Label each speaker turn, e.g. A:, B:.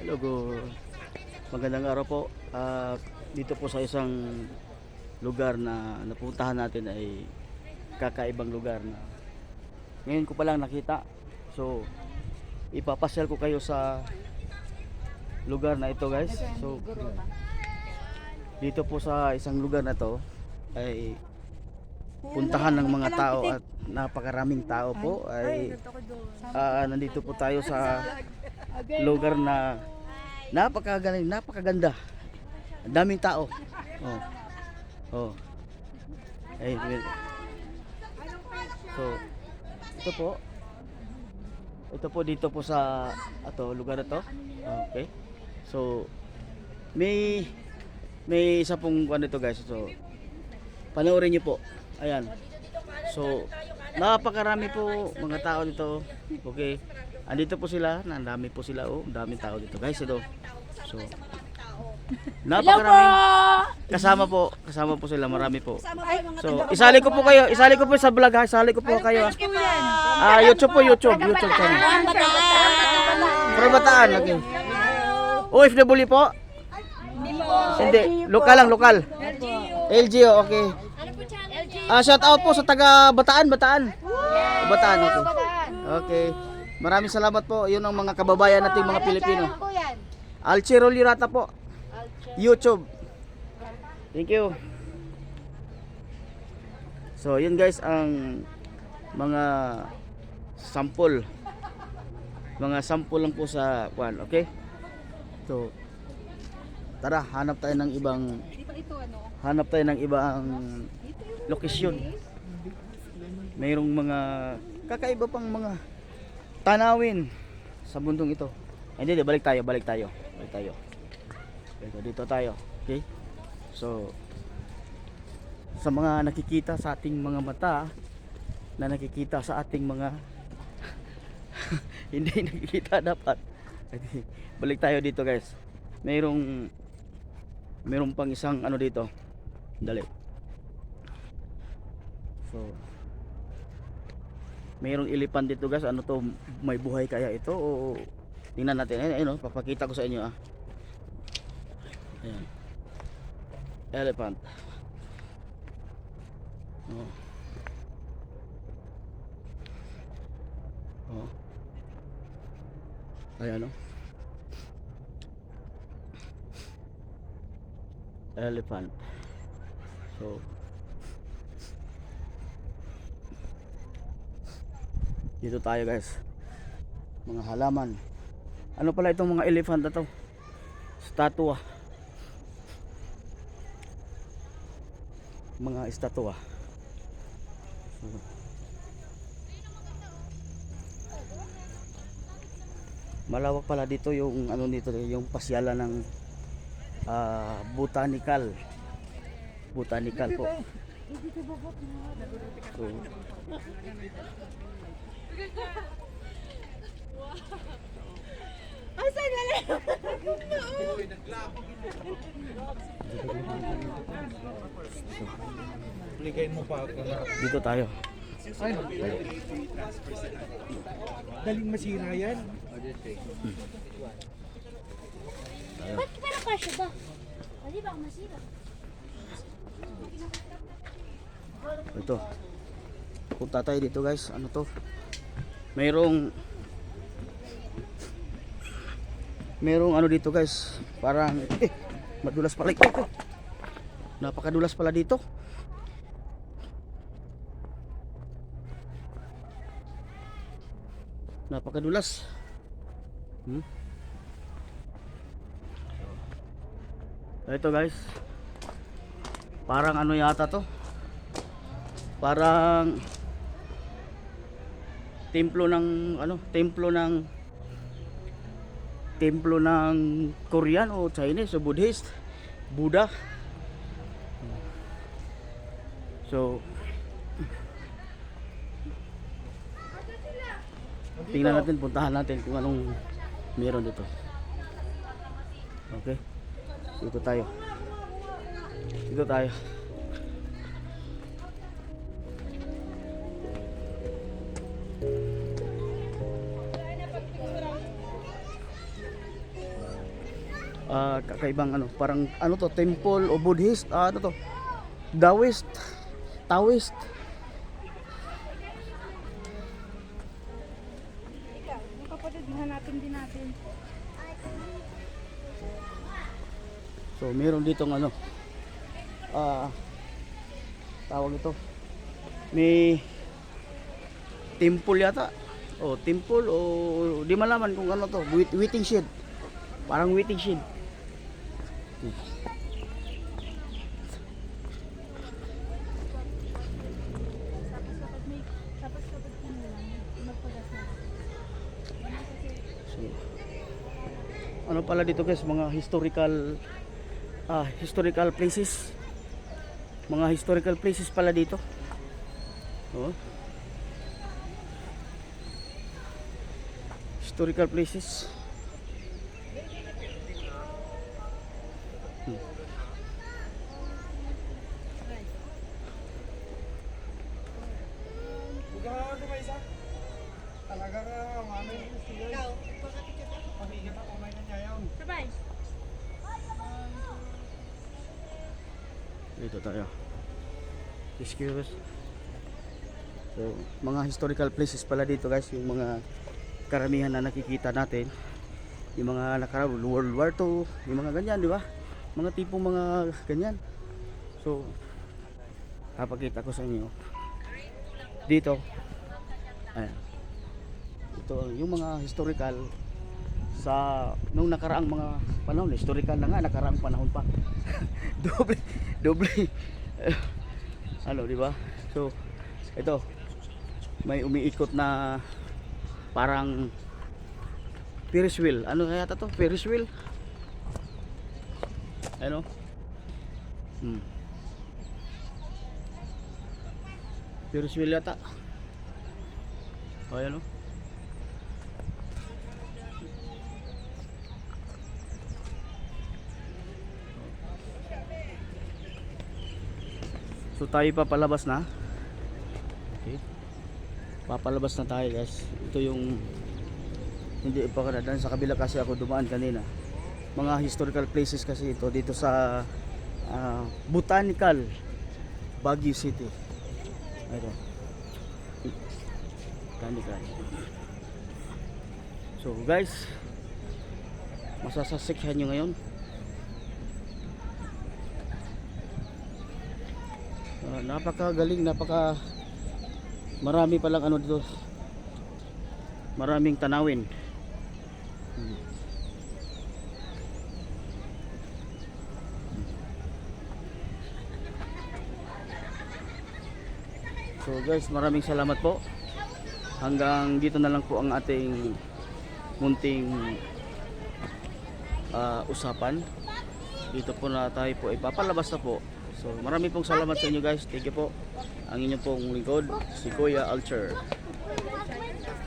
A: Logo, magandang araw po. Dito po sa isang lugar na napuntahan natin ay kakaibang lugar na ngayon ko pa lang nakita. So, ipapasyal ko kayo sa lugar na ito, guys. So, dito po sa isang lugar na to ay puntahan ng mga tao at napakaraming tao po ay nandito po tayo sa lugar na napakagaling, napakaganda. Ang daming tao. Oh. Oh. Ay, so, ito po. Ito po dito po sa lugar na to. Okay. So, may isa pong ano ito, guys. So, panoorin niyo po. Ayan. So, napakarami po mga tao dito. Okay. Andito po sila, nandami po sila. Oh, daming tao dito, guys. Ito. So, napakarami. Kasama po sila, marami po. So, isali ko po sa vlog, ha. Isali ko po kayo. YouTube channel. From Bataan, okay. OFW po? Hindi, lokal. LGO, okay. Shout out po sa taga Bataan, okay. Okay. Maraming salamat po. Yun ang mga kababayan nating mga Pilipino. Alchero Lirata po. YouTube. Thank you. So, yun guys ang mga sample. Mga sample lang po sa kwan, okay? So, tara, hanap tayo ng ibang lokasyon. Mayroong mga kakaiba pang mga tanawin sa bundong ito. Hindi, balik tayo. Dito tayo. Okay? So, sa mga nakikita sa ating mga mata, na nakikita sa ating mga hindi nakikita dapat. Balik tayo dito, guys. Mayroong pang isang ano dito. Dali. So, mayroong elephant dito, guys. Ano to? May buhay kaya ito o tingnan natin. Ayun, papakita ko sa inyo, ah. Ayan. Elephant. Oh. Oh. Ayan, oh. Elephant. So, dito tayo, guys. Mga halaman. Ano pala itong mga elephant na to? Statua. Mga estatwa. Malawak pala dito yung ano dito, yung pasyalan ng botanical po. So,
B: Asan na lang?
C: Ligayin mo pa ako.
A: dito tayo.
C: Ay, daling masira yan.
B: Ba't parang kasya ba? Hindi ba masira?
A: Ito. Punta tayo dito, guys. Ano to? Mayroong ano dito, guys. Parang madulas pala ito. Napakadulas pala dito. Napakadulas. Ito, guys. Parang ano yata to? Parang templo ng Korean o Chinese o Buddhist, Buddha. So, tingnan natin, puntahan natin kung anong meron dito. Okay, dito tayo. kakaibang ano, parang ano to, temple o Buddhist, ano to, Taoist.
B: Ikaw, yung kapatid, hanapin din natin.
A: So meron ditong ano, tawag ito, may temple yata, o temple o di malaman kung ano to, waiting shed, parang waiting shed.
B: Tapos kapag kinulang, magpagas na.
A: So, ano pala dito guys, mga historical places. Mga historical places pala dito. Oh. Historical places.
C: Bukan ano ba isa? Talaga ka, mami. Ikaw, pag-iigat ako, may kanyayaw.
B: Sabay.
A: Dito tayo. Excuse. So, mga historical places pala dito guys, yung mga karamihan na nakikita natin. Yung mga nakaraan, World War II, yung mga ganyan, di ba? Mga tipong mga ganyan. So, papakita ko sa inyo. Dito, ayan. Ito yung mga historical sa nung nakaraang mga panahon, historical na nga, nakaraang panahon pa. doble ano, di ba? So ito may umiikot na parang Ferris wheel. Ano kaya to? Ferris wheel. Ano? Ferris wheel yata. Oh, ayan o. So tayo papalabas na. Okay. Papalabas na tayo guys. Ito yung hindi pa kadaan sa kabila kasi ako dumaan kanina. Mga historical places kasi ito dito sa Botanical Baguio City. Ito. Botanical. So guys, masasasikhan nyo ngayon. Napakagaling, marami palang ano dito, maraming tanawin. So guys, maraming salamat po. Hanggang dito na lang po ang ating munting usapan. Dito po na tayo po ipapalabas na po. So marami pong salamat sa inyo guys. Thank you po. Ang inyong pong lingkod, si Kuya Alcher.